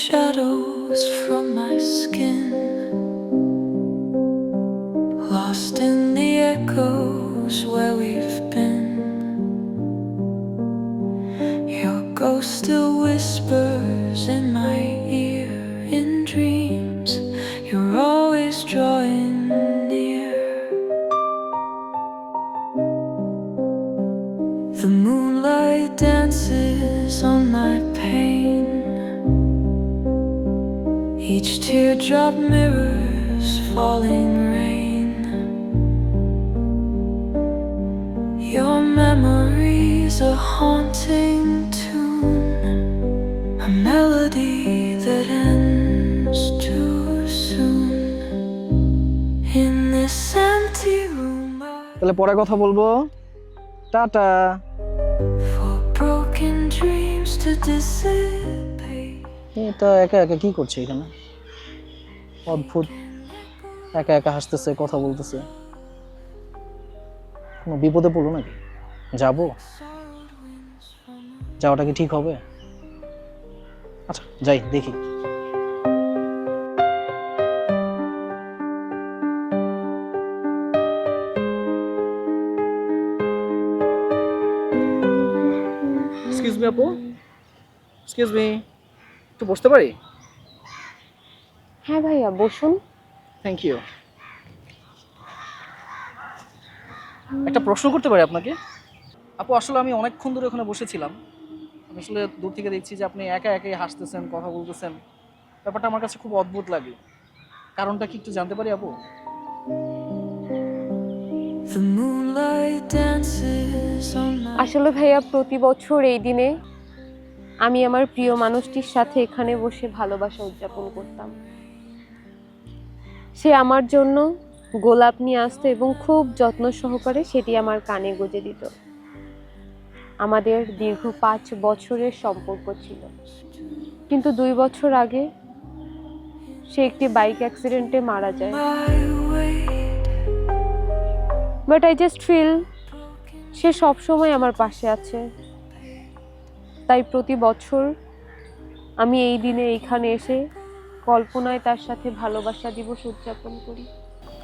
shadows from my skin, lost in the echoes where we've been. Your ghost still whispers in my ear in dreams. You're always drawing near. The moonlight dances on my pain. Each teardrop mirrors falling rain. Your memory's a haunting tune, a melody that ends too soon. In this empty room, তাহলে পরে কথা বলবো। Tata. for broken dreams to dissipate. এটা একা একা কি করছে এখানে? অদ্ভুত, একা একা হাসতেছে, কথা বলতেছে। কোনো বিপদে পড়লো নাকি? যাবো? যাওয়াটা কি ঠিক হবে? আচ্ছা যাই, দেখি। এক্সকিউজ মি আপু, এক্সকিউজ মি, একটু বসতে পারি? হ্যাঁ ভাইয়া বসুন। Thank you. একটা প্রশ্ন করতে পারি আপনাকে? আপু আসলে আমি অনেকক্ষণ ধরে ওখানে বসেছিলাম, আমি আসলে দূর থেকে দেখছি যে আপনি একা একাই হাসতেছেন, কথা বলতেছেন। ব্যাপারটা আমার কাছে খুব অদ্ভুত লাগে। কারণটা কি একটু জানতে পারি আপু? The moonlight dances on my আসলে ভাইয়া প্রতি বছর এই দিনে আমি আমার প্রিয় মানুষটির সাথে এখানে বসে ভালোবাসা উদযাপন করতাম। সে আমার জন্য গোলাপ নিয়ে আসতো এবং খুব যত্ন সহকারে সেটি আমার কানে গুঁজে দিত। আমাদের দীর্ঘ 5 বছরের সম্পর্ক ছিল, কিন্তু 2 বছর আগে সে একটি বাইক অ্যাক্সিডেন্টে মারা যায়। way. But I just feel সে সবসময় আমার পাশে আছে। তাই প্রতি বছর আমি এই দিনে এইখানে এসে কল্পনায় তার সাথে ভালোবাসা দিবস উদযাপন করি।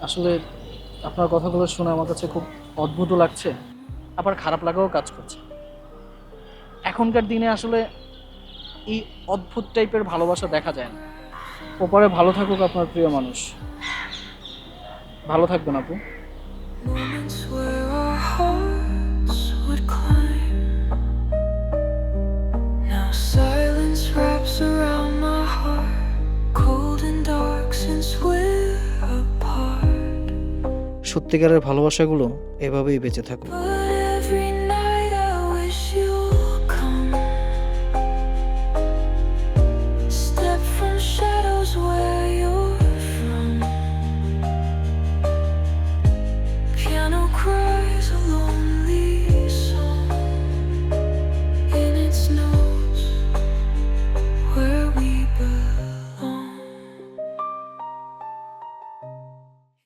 আসলে আপনার কথাগুলো শুনে আমার কাছে খুব অদ্ভুতও লাগছে, আবার খারাপ লাগাও কাজ করছে। এখনকার দিনে আসলে এই অদ্ভুত টাইপের ভালোবাসা দেখা যায় না। ওপারে ভালো থাকুক আপনার প্রিয় মানুষ। ভালো থাকবেন আপু। Moments where our hearts would climb. Now silence wraps around my heart, cold and dark since we're apart. সত্যিকারের ভালোবাসাগুলো এভাবেই বেঁচে থাকুক। But